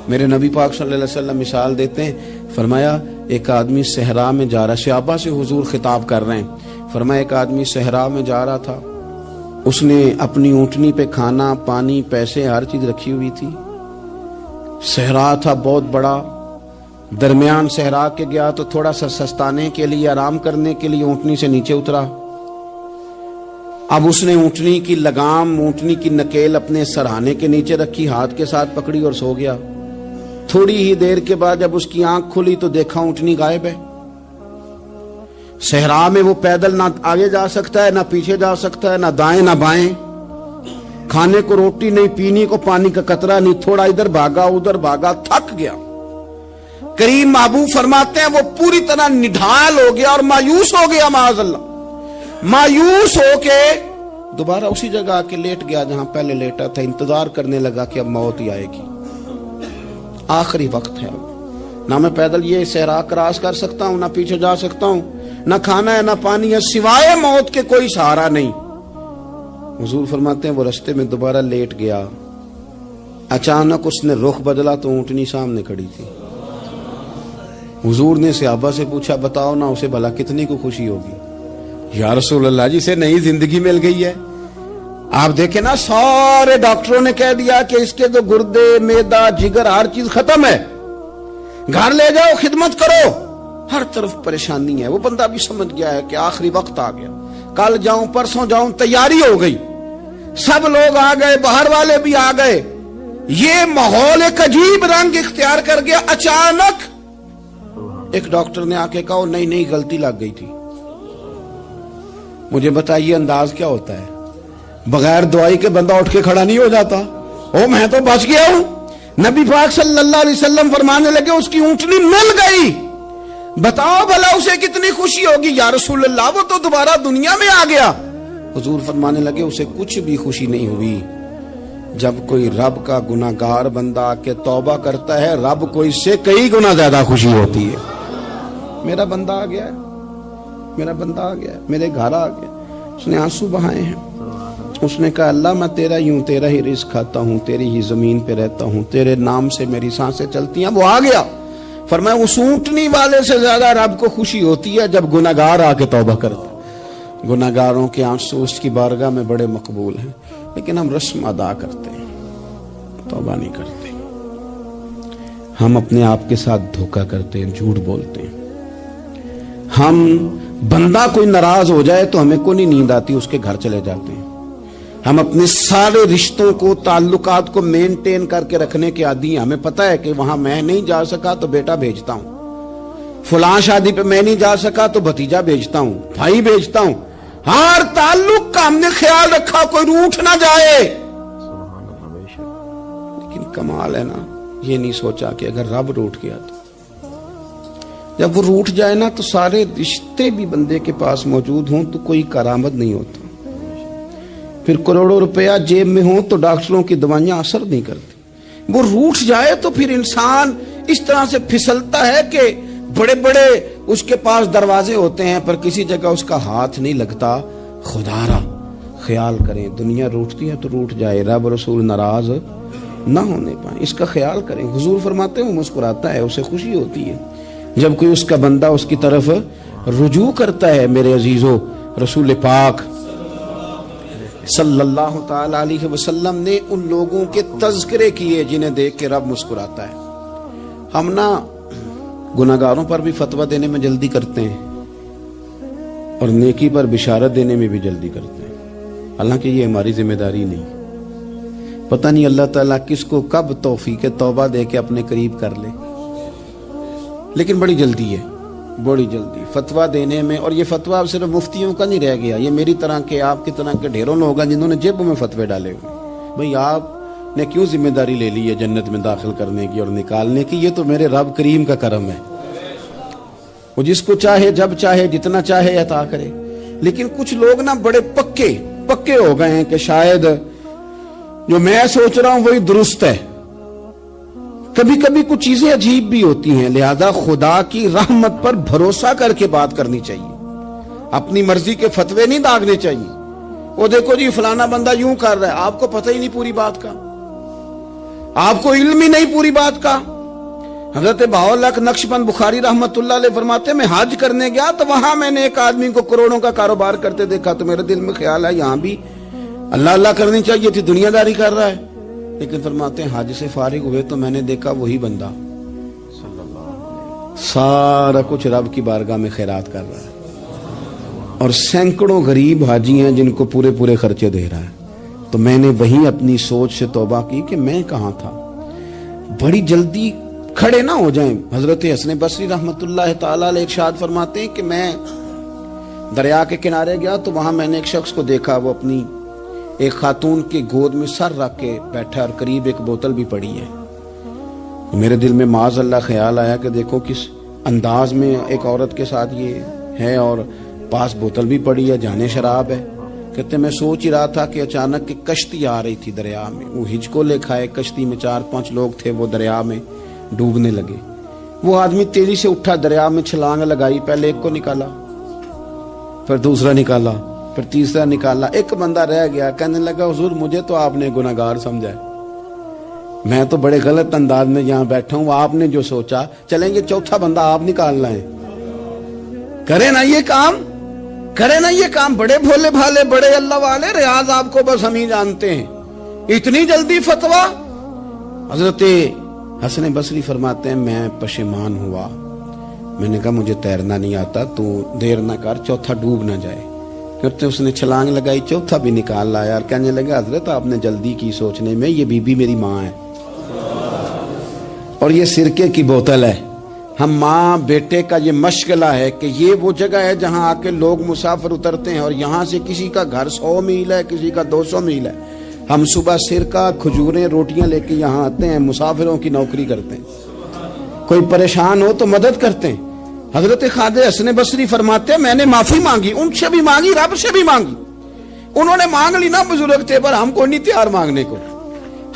میرے نبی پاک صلی اللہ علیہ وسلم مثال دیتے ہیں، فرمایا ایک آدمی صحرا میں جا رہا، صحابہ سے حضور خطاب کر رہے ہیں، فرمایا ایک آدمی صحرا میں جا رہا تھا، اس نے اپنی اونٹنی پہ کھانا پانی پیسے ہر چیز رکھی ہوئی تھی، صحرا تھا بہت بڑا، درمیان صحرا کے گیا تو تھوڑا سا سستانے کے لیے آرام کرنے کے لیے اونٹنی سے نیچے اترا، اب اس نے اونٹنی کی لگام اونٹنی کی نکیل اپنے سرہانے کے نیچے رکھی، ہاتھ کے ساتھ پکڑی اور سو گیا۔ تھوڑی ہی دیر کے بعد جب اس کی آنکھ کھلی تو دیکھا اونٹنی غائب ہے۔ صحرا میں وہ پیدل نہ آگے جا سکتا ہے نہ پیچھے جا سکتا ہے، نہ دائیں نہ بائیں، کھانے کو روٹی نہیں، پینے کو پانی کا قطرہ نہیں، تھوڑا ادھر بھاگا ادھر بھاگا، تھک گیا۔ کریم محبوب فرماتے ہیں وہ پوری طرح نڈھال ہو گیا اور مایوس ہو گیا، معاذ اللہ، مایوس ہو کے دوبارہ اسی جگہ آ کے لیٹ گیا جہاں پہلے لیٹا تھا، انتظار کرنے لگا کہ اب موت ہی آئے گی، آخری وقت ہے، نہ میں پیدل یہ صحرا کراس کر سکتا ہوں، نہ پیچھے جا سکتا ہوں، نہ کھانا ہے نہ پانی ہے، سوائے موت کے کوئی سہارا نہیں۔ حضور فرماتے ہیں وہ رستے میں دوبارہ لیٹ گیا، اچانک اس نے رخ بدلا تو اونٹنی سامنے کھڑی تھی۔ حضور نے صحابہ سے پوچھا بتاؤ نا اسے بھلا کتنی کو خوشی ہوگی؟ یا رسول اللہ جسے نئی زندگی مل گئی ہے۔ آپ دیکھیں نا سارے ڈاکٹروں نے کہہ دیا کہ اس کے تو گردے معدہ جگر ہر چیز ختم ہے، گھر لے جاؤ خدمت کرو، ہر طرف پریشانی ہے۔ وہ بندہ بھی سمجھ گیا ہے کہ آخری وقت آ گیا، کل جاؤں پرسوں جاؤں، تیاری ہو گئی، سب لوگ آ گئے، باہر والے بھی آ گئے، یہ ماحول ایک عجیب رنگ اختیار کر گیا۔ اچانک ایک ڈاکٹر نے آ کے کہا نہیں غلطی لگ گئی تھی۔ مجھے بتائیے انداز کیا ہوتا ہے؟ بغیر دوائی کے بندہ اٹھ کے کھڑا نہیں ہو جاتا، او میں تو بچ گیا ہوں۔ نبی پاک صلی اللہ علیہ وسلم فرمانے لگے اس کی اونٹنی مل گئی، بتاؤ بھلا اسے کتنی خوشی ہوگی؟ یا رسول اللہ وہ تو دوبارہ دنیا میں آ گیا۔ حضور فرمانے لگے اسے کچھ بھی خوشی نہیں ہوئی۔ جب کوئی رب کا گناہگار بندہ آ کے توبہ کرتا ہے، رب کو اس سے کئی گنا زیادہ خوشی ہوتی ہے۔ میرا بندہ آ گیا ہے، میرا بندہ آ گیا ہے، میرے گھر آ گیا، اس نے آنسو بہائے ہیں، اس نے کہا اللہ میں تیرا ہی ہوں، تیرا ہی رزق کھاتا ہوں، تیری ہی زمین پہ رہتا ہوں، تیرے نام سے میری سانسیں چلتی ہیں۔ وہ آ گیا، فرمایا اس اونٹنی والے سے زیادہ رب کو خوشی ہوتی ہے جب گناہگار آ کے توبہ کرتا۔ گناہگاروں کے آنسو اس کی بارگاہ میں بڑے مقبول ہیں، لیکن ہم رسم ادا کرتے ہیں، توبہ نہیں کرتے، ہم اپنے آپ کے ساتھ دھوکہ کرتے ہیں، جھوٹ بولتے ہیں۔ ہم بندہ کوئی ناراض ہو جائے تو ہمیں کو نہیں نیند آتی، اس کے گھر چلے جاتے ہیں۔ ہم اپنے سارے رشتوں کو تعلقات کو مینٹین کر کے رکھنے کے عادی ہیں، ہمیں پتہ ہے کہ وہاں میں نہیں جا سکا تو بیٹا بھیجتا ہوں، فلاں شادی پہ میں نہیں جا سکا تو بھتیجا بھیجتا ہوں، بھائی بھیجتا ہوں، ہر تعلق کا ہم نے خیال رکھا کوئی روٹھ نہ جائے۔ لیکن کمال ہے نا، یہ نہیں سوچا کہ اگر رب روٹھ گیا تو جب وہ روٹھ جائے نا تو سارے رشتے بھی بندے کے پاس موجود ہوں تو کوئی کرامت نہیں ہوتا، پھر کروڑوں روپیہ جیب میں ہوں تو ڈاکٹروں کی دوائیاں اثر نہیں کرتی۔ وہ روٹھ جائے تو پھر انسان اس طرح سے پھسلتا ہے کہ بڑے بڑے اس کے پاس دروازے ہوتے ہیں پر کسی جگہ اس کا ہاتھ نہیں لگتا. خدا را خیال کریں, دنیا روٹتی ہے تو روٹ جائے, رب رسول ناراض نہ ہونے پائیں, اس کا خیال کریں. حضور فرماتے ہیں وہ مسکراتا ہے, اسے خوشی ہوتی ہے جب کوئی اس کا بندہ اس کی طرف رجوع کرتا ہے. میرے عزیزو, رسول پاک صلی اللہ تعالی علیہ وسلم نے ان لوگوں کے تذکرے کیے جنہیں دیکھ کے رب مسکراتا ہے. ہم نا گناہگاروں پر بھی فتویٰ دینے میں جلدی کرتے ہیں اور نیکی پر بشارت دینے میں بھی جلدی کرتے ہیں, حالانکہ یہ ہماری ذمہ داری نہیں. پتہ نہیں اللہ تعالیٰ کس کو کب توفیق توبہ دے کے اپنے قریب کر لے, لیکن بڑی جلدی ہے, بڑی جلدی فتویٰ دینے میں. اور یہ فتویٰ اب صرف مفتیوں کا نہیں رہ گیا, یہ میری طرح کے آپ کی طرح کے ڈھیروں لوگ ہیں جنہوں نے جیبوں میں فتوے ڈالے ہوئے. بھئی آپ نے کیوں ذمہ داری لے لی ہے جنت میں داخل کرنے کی اور نکالنے کی؟ یہ تو میرے رب کریم کا کرم ہے, وہ جس کو چاہے جب چاہے جتنا چاہے عطا کرے. لیکن کچھ لوگ نا بڑے پکے ہو گئے ہیں کہ شاید جو میں سوچ رہا ہوں وہی درست ہے. کبھی کبھی کچھ چیزیں عجیب بھی ہوتی ہیں, لہذا خدا کی رحمت پر بھروسہ کر کے بات کرنی چاہیے, اپنی مرضی کے فتوے نہیں داغنے چاہیے. وہ دیکھو جی فلانا بندہ یوں کر رہا ہے, آپ کو پتہ ہی نہیں پوری بات کا, آپ کو علم ہی نہیں پوری بات کا. حضرت بہاءاللہ نقشبند بخاری رحمت اللہ علیہ فرماتے ہیں میں حج کرنے گیا تو وہاں میں نے ایک آدمی کو کروڑوں کا کاروبار کرتے دیکھا تو میرے دل میں خیال ہے یہاں بھی اللہ اللہ کرنی چاہیے تھی, دنیا داری کر رہا ہے. لیکن فرماتے ہیں حج سے فارغ ہوئے تو میں نے دیکھا وہی بندہ سارا کچھ رب کی بارگاہ میں خیرات کر رہا ہے, اور سینکڑوں غریب حاجی ہیں جن کو پورے پورے خرچے دے رہا ہے. تو میں نے وہیں اپنی سوچ سے توبہ کی کہ میں کہاں تھا. بڑی جلدی کھڑے نہ ہو جائیں. حضرت حسن بصری رحمت اللہ تعالی علیہ ارشاد فرماتے ہیں کہ میں دریا کے کنارے گیا تو وہاں میں نے ایک شخص کو دیکھا, وہ اپنی ایک خاتون کی گود میں سر رکھ کے بیٹھا اور قریب ایک بوتل بھی پڑی ہے. میرے دل میں معاذ اللہ خیال آیا کہ دیکھو کس انداز میں ایک عورت کے ساتھ یہ ہے اور پاس بوتل بھی پڑی ہے, جانے شراب ہے. کہتے میں سوچ ہی رہا تھا کہ اچانک کی کشتی آ رہی تھی دریا میں, وہ ہچکو لے کھائے, کشتی میں 4-5 لوگ تھے, وہ دریا میں ڈوبنے لگے. وہ آدمی تیزی سے اٹھا, دریا میں چھلانگ لگائی, پہلے ایک کو نکالا, پھر دوسرا نکالا, پھر تیسرا نکالا, ایک بندہ رہ گیا. کہنے لگا حضور مجھے تو آپ نے گناہگار سمجھا ہے, میں تو بڑے غلط انداز میں یہاں بیٹھا ہوں, آپ نے جو سوچا چلیں گے چوتھا بندہ آپ نکالنا ہے, کرے نا یہ کام, کرے نا یہ کام. بڑے بھولے بھالے بڑے اللہ والے, ریاض آپ کو بس ہم ہی جانتے ہیں, اتنی جلدی فتویٰ. حضرت حسن بصری فرماتے ہیں میں پشیمان ہوا, میں نے کہا مجھے تیرنا نہیں آتا, تو دیر نہ کر, چوتھا ڈوب نہ جائے. کرتے اس نے چھلانگ لگائی, چوتھا بھی نکال لایا اور کہنے لگا حضرت آپ نے جلدی کی سوچنے میں, یہ بی بی میری ماں ہے اور یہ سرکے کی بوتل ہے. ہم ماں بیٹے کا یہ مشغلہ ہے کہ یہ وہ جگہ ہے جہاں آ کے لوگ مسافر اترتے ہیں, اور یہاں سے کسی کا گھر 100 میل ہے, کسی کا 200 میل ہے. ہم صبح سرکہ کھجوریں روٹیاں لے کے یہاں آتے ہیں, مسافروں کی نوکری کرتے ہیں, کوئی پریشان ہو تو مدد کرتے ہیں. حضرت خواجہ حسن بصری فرماتے ہیں میں نے معافی مانگی, ان سے بھی مانگی, رب سے بھی مانگی. انہوں نے مانگ لی نا بزرگ تھے, پر ہم کو نہیں تیار مانگنے کو.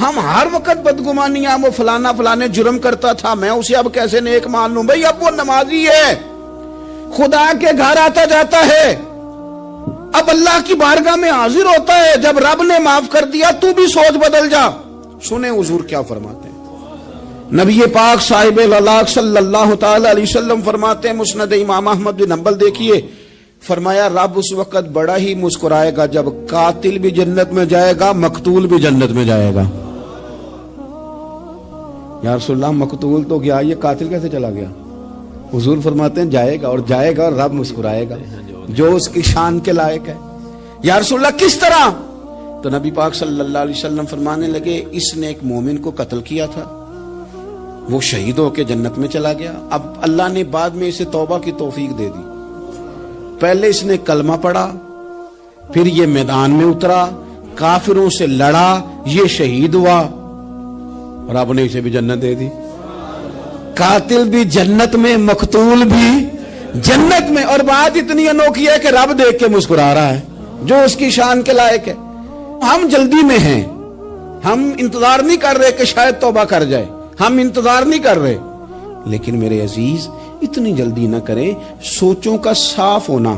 ہم ہر وقت بدگمانیاں, وہ فلانا فلانے جرم کرتا تھا, میں اسے اب کیسے نیک مان لوں. بھئی اب وہ نمازی ہے, خدا کے گھر آتا جاتا ہے, اب اللہ کی بارگاہ میں حاضر ہوتا ہے. جب رب نے معاف کر دیا تو بھی سوچ بدل جا. سنیں حضور کیا فرماتے ہیں. نبی پاک صاحب الاخلاق صلی اللہ تعالی علیہ وسلم فرماتے ہیں, مسند امام احمد بن حنبل دیکھیے, فرمایا رب اس وقت بڑا ہی مسکرائے گا جب قاتل بھی جنت میں جائے گا, مقتول بھی جنت میں جائے گا. یا رسول اللہ مقتول تو گیا, یہ قاتل کیسے چلا گیا؟ حضور فرماتے ہیں جائے گا, اور جائے گا اور رب مسکرائے گا جو اس کی شان کے لائق ہے. یا رسول اللہ کس طرح؟ تو نبی پاک صلی اللہ علیہ وسلم فرمانے لگے اس نے ایک مومن کو قتل کیا تھا, وہ شہید ہو کے جنت میں چلا گیا. اب اللہ نے بعد میں اسے توبہ کی توفیق دے دی. پہلے اس نے کلمہ پڑھا, پھر یہ میدان میں اترا, کافروں سے لڑا, یہ شہید ہوا, اور آپ نے اسے بھی جنت دے دی. قاتل بھی جنت میں, مقتول بھی جنت میں. اور بات اتنی انوکھی ہے کہ رب دیکھ کے مسکرا رہا ہے جو اس کی شان کے لائق ہے. ہم جلدی میں ہیں, ہم انتظار نہیں کر رہے کہ شاید توبہ کر جائے, ہم انتظار نہیں کر رہے. لیکن میرے عزیز اتنی جلدی نہ کریں. سوچوں کا صاف ہونا,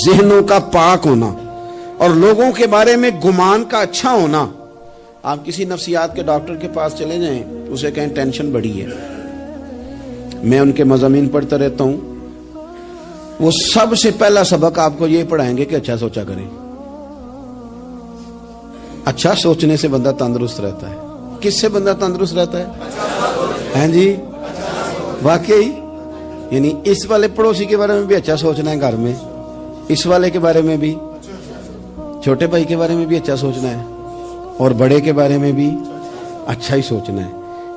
ذہنوں کا پاک ہونا اور لوگوں کے بارے میں گمان کا اچھا ہونا. آپ کسی نفسیات کے ڈاکٹر کے پاس چلے جائیں, اسے کہیں ٹینشن بڑی ہے. میں ان کے مضامین پڑھتا رہتا ہوں, وہ سب سے پہلا سبق آپ کو یہ پڑھائیں گے کہ اچھا سوچا کریں. اچھا سوچنے سے بندہ تندرست رہتا ہے. کس سے بندہ تندرست رہتا ہے؟ ہاں جی, واقعی. یعنی اس والے پڑوسی کے بارے میں بھی اچھا سوچنا ہے گھر میں, اس والے کے بارے میں بھی, چھوٹے بھائی کے بارے میں بھی اچھا سوچنا ہے, اور بڑے کے بارے میں بھی اچھا ہی سوچنا ہے.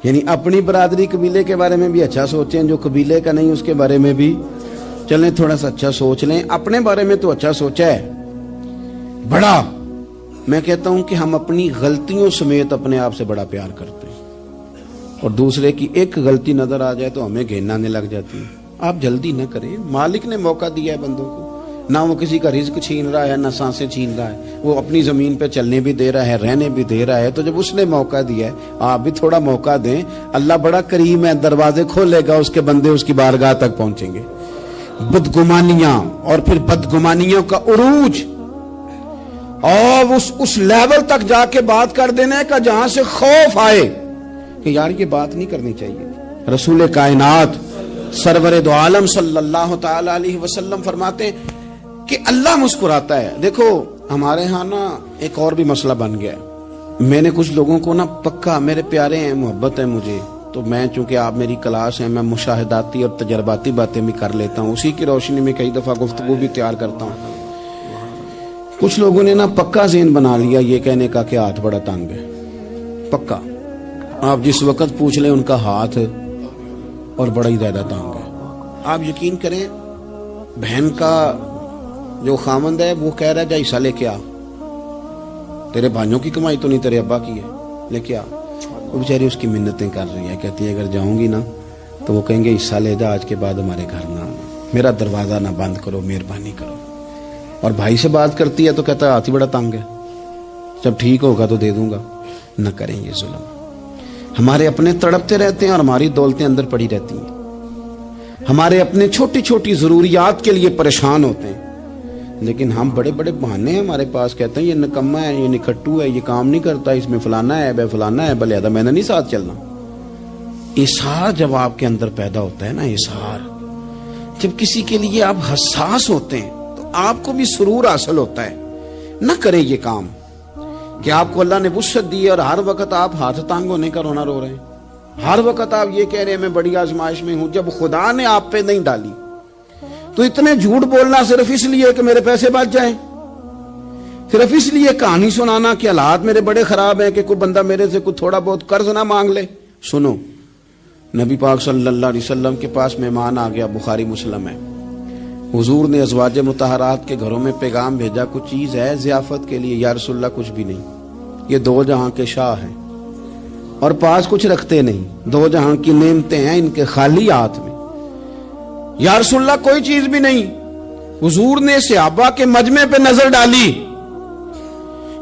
یعنی اپنی برادری قبیلے کے بارے میں بھی اچھا سوچیں, جو قبیلے کا نہیں اس کے بارے میں بھی چلیں تھوڑا سا اچھا سوچ لیں. اپنے بارے میں تو اچھا سوچا ہے بڑا. میں کہتا ہوں کہ ہم اپنی غلطیوں سمیت اپنے آپ سے بڑا پیار کرتے ہیں, اور دوسرے کی ایک غلطی نظر آ جائے تو ہمیں گھین آنے لگ جاتی ہے. آپ جلدی نہ کریں. مالک نے موقع دیا ہے بندوں کو, نہ وہ کسی کا رزق چھین رہا ہے, نہ سانسیں چھین رہا ہے. وہ اپنی زمین پہ چلنے بھی دے رہا ہے, رہنے بھی دے رہا ہے. تو جب اس نے موقع دیا ہے, آپ بھی تھوڑا موقع دیں. اللہ بڑا کریم ہے, دروازے کھولے گا, اس کے بندے اس کی بارگاہ تک پہنچیں گے. بدگمانیاں اور پھر بدگمانیوں کا عروج, اور اس لیول تک جا کے بات کر دینا کا جہاں سے خوف آئے کہ یار یہ بات نہیں کرنی چاہیے. رسول کائنات سرور دو عالم صلی اللہ تعالی علیہ وسلم فرماتے ہیں کہ اللہ مسکراتا ہے. دیکھو ہمارے ہاں نا ایک اور بھی مسئلہ بن گیا ہے. میں نے کچھ لوگوں کو نا پکا, میرے پیارے ہیں, محبت ہے مجھے, تو میں چونکہ آپ میری کلاس ہیں, میں مشاہداتی اور تجرباتی باتیں بھی کر لیتا ہوں. اسی کی روشنی میں کئی دفعہ گفتگو بھی تیار کرتا ہوں. کچھ لوگوں نے نا پکا ذہن بنا لیا یہ کہنے کا کہ ہاتھ بڑا تنگ ہے. پکا آپ جس وقت پوچھ لیں ان کا ہاتھ اور بڑا ہی زیادہ تنگ ہے. آپ یقین کریں, بہن کا جو خامند ہے وہ کہہ رہا ہے جا حصہ لے کے آ, تیرے بھائیوں کی کمائی تو نہیں, تیرے ابا کی ہے, لے کے آ. وہ بیچاری اس کی منتیں کر رہی ہے, کہتی ہے اگر جاؤں گی نا تو وہ کہیں گے حصہ لے جا, آج کے بعد ہمارے گھر نہ آنا, میرا دروازہ نہ بند کرو, مہربانی کرو. اور بھائی سے بات کرتی ہے تو کہتا ہے ہاتھ ہی بڑا تنگ ہے, جب ٹھیک ہوگا تو دے دوں گا. نہ کریں یہ ظلم. ہمارے اپنے تڑپتے رہتے ہیں اور ہماری دولتیں اندر پڑی رہتی ہیں. ہمارے اپنے چھوٹی چھوٹی ضروریات کے لیے پریشان ہوتے ہیں, لیکن ہم بڑے بڑے بہانے ہیں ہمارے پاس. کہتے ہیں یہ نکما ہے, یہ نکھٹو ہے, یہ کام نہیں کرتا, اس میں فلانا ہے, بے فلانا ہے, بلہذا میں نے نہیں ساتھ چلنا. اظہار جب آپ کے اندر پیدا ہوتا ہے نا, اظہار جب کسی کے لیے آپ حساس ہوتے ہیں تو آپ کو بھی سرور حاصل ہوتا ہے. نہ کریں یہ کام کہ آپ کو اللہ نے وسعت دی ہے اور ہر وقت آپ ہاتھ تانگ ہونے کا رونا رو رہے ہیں. ہر وقت آپ یہ کہہ رہے ہیں میں بڑی آزمائش میں ہوں, جب خدا نے آپ پہ نہیں ڈالی. تو اتنے جھوٹ بولنا صرف اس لیے کہ میرے پیسے بچ جائیں, صرف اس لیے کہانی سنانا کہ حالات میرے بڑے خراب ہیں کہ کوئی بندہ میرے سے کوئی تھوڑا بہت قرض نہ مانگ لے. سنو, نبی پاک صلی اللہ علیہ وسلم کے پاس مہمان آ گیا, بخاری مسلم ہے. حضور نے ازواج مطہرات کے گھروں میں پیغام بھیجا, کچھ چیز ہے ضیافت کے لیے. یا رسول اللہ کچھ بھی نہیں, یہ دو جہاں کے شاہ ہیں اور پاس کچھ رکھتے نہیں, دو جہاں کی نعمتیں ہیں ان کے خالی ہاتھ میں. یا رسول اللہ کوئی چیز بھی نہیں. حضور نے صحابہ کے مجمع پہ نظر ڈالی,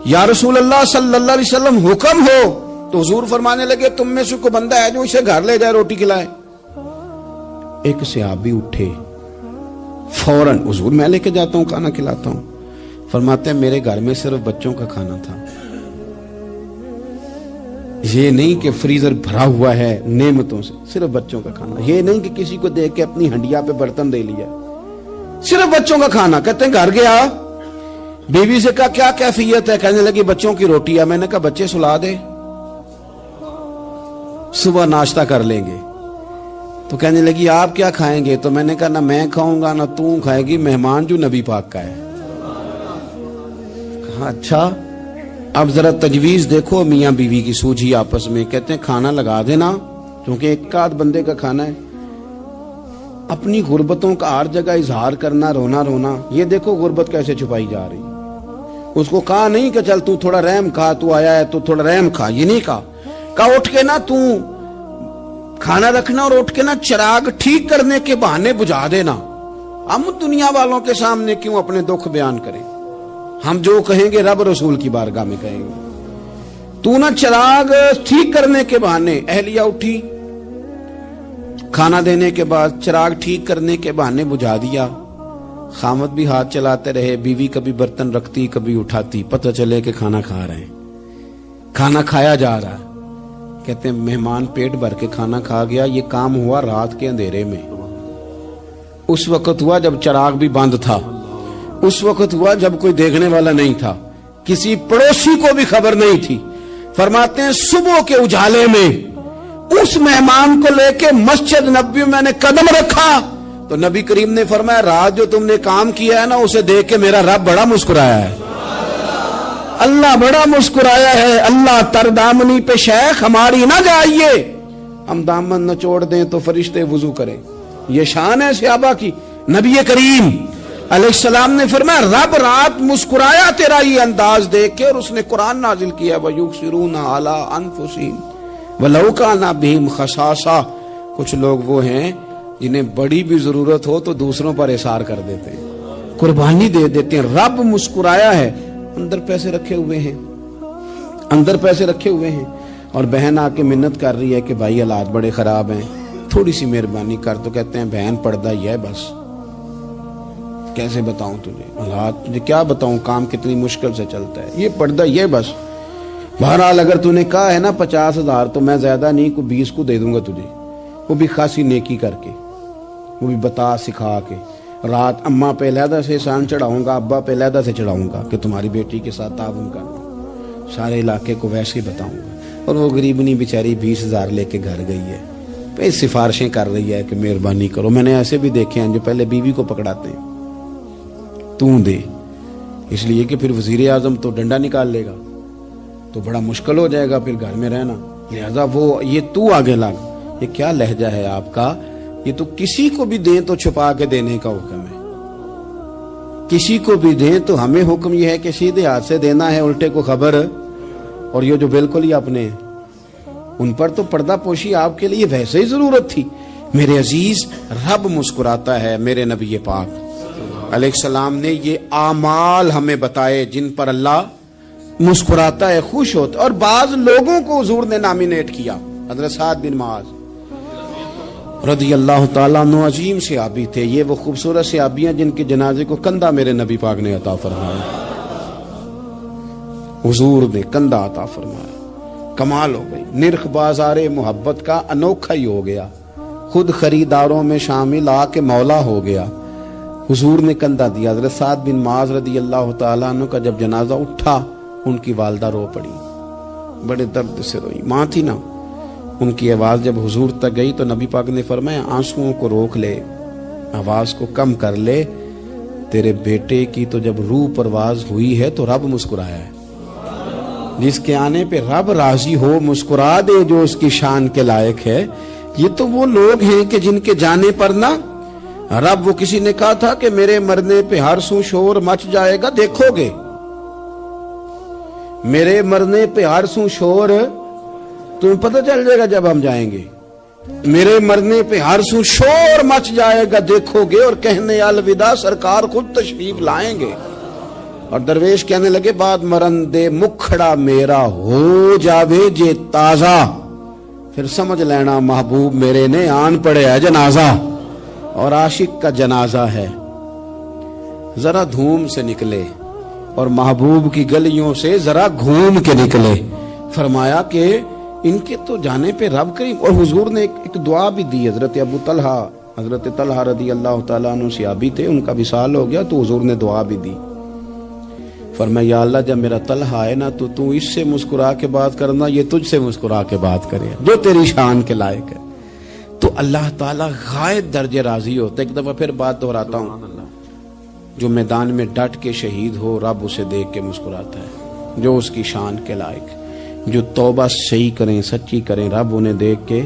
یا رسول اللہ صلی اللہ علیہ وسلم حکم ہو. تو حضور فرمانے لگے تم میں سے کوئی بندہ ہے جو اسے گھر لے جائے روٹی کھلائے. ایک صحابی اٹھے فوراً, حضور میں لے کے جاتا ہوں کھانا کھلاتا ہوں. فرماتے ہیں میرے گھر میں صرف بچوں کا کھانا تھا, یہ نہیں کہ فریزر بھرا ہوا ہے نعمتوں سے, صرف بچوں کا کھانا. یہ نہیں کہ کسی کو دیکھ کے اپنی ہنڈیا پہ برتن دے لیا, صرف بچوں کا کھانا. کہتے ہیں گھر گیا, بیوی سے کہا کیا کیفیت ہے, کہنے لگی بچوں کی روٹی ہے. میں نے کہا بچے سلا دے, صبح ناشتہ کر لیں گے. تو کہنے لگی آپ کیا کھائیں گے؟ تو میں نے کہا نہ میں کھاؤں گا نہ تو کھائے گی, مہمان جو نبی پاک کا ہے. کہا اچھا, اب ذرا تجویز دیکھو میاں بیوی کی سوجھی آپس میں. کہتے ہیں کھانا لگا دینا, کیونکہ ایک آدھ بندے کا کھانا ہے. اپنی غربتوں کا ہر جگہ اظہار کرنا, رونا رونا. یہ دیکھو غربت کیسے چھپائی جا رہی. اس کو کہا نہیں کہ چل تو تھوڑا رحم کھا, تو آیا ہے تو تھوڑا رحم کھا, یہ نہیں کہا. کہا اٹھ کے نا تو کھانا رکھنا اور اٹھ کے نا چراغ ٹھیک کرنے کے بہانے بجھا دینا. ہم دنیا والوں کے سامنے کیوں اپنے دکھ بیان کریں؟ ہم جو کہیں گے رب رسول کی بارگاہ میں کہیں گے. تو نا چراغ ٹھیک کرنے کے بہانے. اہلیہ اٹھی, کھانا دینے کے بعد چراغ ٹھیک کرنے کے بہانے بجھا دیا. خامد بھی ہاتھ چلاتے رہے, بیوی کبھی برتن رکھتی کبھی اٹھاتی, پتہ چلے کہ کھانا کھا رہے ہیں. کھانا کھایا جا رہا ہے. کہتے ہیں مہمان پیٹ بھر کے کھانا کھا گیا. یہ کام ہوا رات کے اندھیرے میں. اس وقت ہوا جب چراغ بھی بند تھا. اس وقت ہوا جب کوئی دیکھنے والا نہیں تھا, کسی پڑوسی کو بھی خبر نہیں تھی. فرماتے ہیں صبح کے اجالے میں اس مہمان کو لے کے مسجد نبوی میں نے قدم رکھا تو نبی کریم نے فرمایا رات جو تم نے کام کیا ہے نا اسے دیکھ کے میرا رب بڑا مسکرایا ہے. اللہ بڑا مسکرایا ہے. اللہ تر دامنی پہ شیخ ہماری نہ جائیے, ہم دامن نچوڑ دیں تو فرشتے وضو کریں. یہ شان ہے صحابہ کی. نبی کریم علیہ السلام نے فرمایا رب رات مسکرایا تیرا یہ انداز دیکھ کے, اور اس نے قرآن نازل کیا وَيُؤْثِرُونَ عَلَىٰ أَنفُسِهِمْ وَلَوْ كَانَ بِهِمْ خَصَاصَةٌ. کچھ لوگ وہ ہیں جنہیں بڑی بھی ضرورت ہو تو دوسروں پر اثار کر دیتے ہیں, قربانی دے دیتے ہیں. رب مسکرایا ہے. اندر پیسے رکھے ہوئے ہیں, اندر پیسے رکھے ہوئے ہیں, اور بہن آ کے منت کر رہی ہے کہ بھائی حالات بڑے خراب ہیں, تھوڑی سی مہربانی کر. تو کہتے ہیں بہن پردہ ہی ہے بس, کیسے بتاؤں تجھے حالات, تجھے کیا بتاؤں کام کتنی مشکل سے چلتا ہے, یہ پردہ ہی ہے بس. بہرحال اگر تو نے کہا ہے نا 50,000 تو میں زیادہ نہیں کوئی 20 کو دے دوں گا تجھے, وہ بھی خاصی نیکی کر کے, وہ بھی بتا سکھا کے. رات اماں پہ علیحدہ سے احسان چڑھاؤں گا, ابا پہ علیحدہ سے چڑھاؤں گا کہ تمہاری بیٹی کے ساتھ تعاون کرنا. سارے علاقے کو ویسے ہی بتاؤں گا. اور وہ غریبنی بیچاری 20,000 لے کے گھر گئی ہے, پہ سفارشیں کر رہی ہے کہ مہربانی کرو. میں نے ایسے بھی دیکھے ہیں جو پہلے بیوی کو پکڑاتے ہیں تو دے, اس لیے کہ پھر وزیر اعظم تو ڈنڈا نکال لے گا تو بڑا مشکل ہو جائے گا پھر گھر میں رہنا. لہذا وہ یہ تو آگے لگ. یہ کیا لہجہ ہے آپ کا, یہ تو کسی کو بھی دیں تو چھپا کے دینے کا حکم ہے. کسی کو بھی دیں تو ہمیں حکم یہ ہے کہ سیدھے ہاتھ سے دینا ہے, الٹے کو خبر. اور یہ جو بالکل ہی اپنے ہیں ان پر تو پردہ پوشی آپ کے لیے ویسے ہی ضرورت تھی. میرے عزیز رب مسکراتا ہے. میرے نبی پاک علیہ السلام نے یہ اعمال ہمیں بتائے جن پر اللہ مسکراتا ہے, خوش ہوتا. اور بعض لوگوں کو حضور نے نامینیٹ کیا. حضرت سعد بن معاذ رضی اللہ تعالیٰ عنہ عظیم صحابی تھے. یہ وہ خوبصورت صحابیاں جن کے جنازے کو کندھا میرے نبی پاک نے عطا فرمایا. حضور نے کندھا عطا فرمایا. کمال ہو گئی. نرخ بازار محبت کا انوکھا ہی ہو گیا. خود خریداروں میں شامل آ کے مولا ہو گیا. حضور نے کندھا دیا. حضرت سعد بن معاذ رضی اللہ تعالیٰ عنہ کا جب جنازہ اٹھا ان کی والدہ رو پڑی, بڑے درد سے روئی. ماں تھی نا, ان کی آواز جب حضور تک گئی تو نبی پاک نے فرمایا آنسوؤں کو روک لے, آواز کو کم کر لے. تیرے بیٹے کی تو جب روح پرواز ہوئی ہے تو رب مسکرایا ہے. جس کے آنے پہ رب راضی ہو مسکرا دے جو اس کی شان کے لائق ہے. یہ تو وہ لوگ ہیں کہ جن کے جانے پر نا رب, وہ کسی نے کہا تھا کہ میرے مرنے پہ ہر سو شور مچ جائے گا, دیکھو گے میرے مرنے پہ ہر سو شور تمہیں پتہ چل جائے گا جب ہم جائیں گے. میرے مرنے پہ ہر سو شور مچ جائے گا, دیکھو گے. اور کہنے الوداع سرکار خود تشریف لائیں گے. اور درویش کہنے لگے بعد مرندے مکھڑا میرا ہو جاوے جے تازہ, پھر سمجھ لینا محبوب میرے نے آن پڑے ہے جنازہ. اور عاشق کا جنازہ ہے ذرا دھوم سے نکلے اور محبوب کی گلیوں سے ذرا گھوم کے نکلے. فرمایا کہ ان کے تو جانے پہ رب کریم. اور حضور نے ایک دعا بھی دی. حضرت ابو طلحہ, حضرت طلحہ رضی اللہ تعالیٰ عنہ صحابی تھے, ان کا وصال ہو گیا تو حضور نے دعا بھی دی. فرمایا یا اللہ جب میرا طلحہ آئے نا تو اس سے مسکرا کے بات کرنا, یہ تجھ سے مسکرا کے بات کرے جو تیری شان کے لائق ہے. تو اللہ تعالیٰ غائب درجے راضی ہوتا ہے. ایک دفعہ پھر بات دہراتا ہوں, جو میدان میں ڈٹ کے شہید ہو رب اسے دیکھ کے مسکراتا ہے جو اس کی شان کے لائق. جو توبہ صحیح کریں سچی کریں رب انہیں دیکھ کے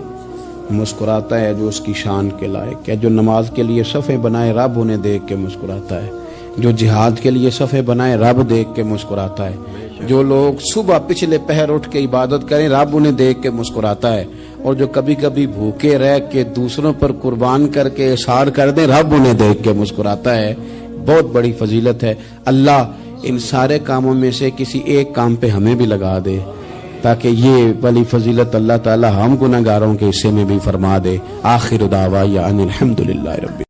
مسکراتا ہے جو اس کی شان کے لائق ہے. جو نماز کے لیے صفیں بنائے رب انہیں دیکھ کے مسکراتا ہے. جو جہاد کے لیے صفیں بنائے رب دیکھ کے مسکراتا ہے. جو لوگ صبح پچھلے پہر اٹھ کے عبادت کریں رب انہیں دیکھ کے مسکراتا ہے. اور جو کبھی کبھی بھوکے رہ کے دوسروں پر قربان کر کے احسار کر دیں رب انہیں دیکھ کے مسکراتا ہے. بہت بڑی فضیلت ہے. اللہ ان سارے کاموں میں سے کسی ایک کام پہ ہمیں بھی لگا دے. تاکہ یہ بلی فضیلت اللہ تعالی ہم گناہگاروں کے حصے میں بھی فرما دے۔ آخر دعوانا ان الحمدللہ رب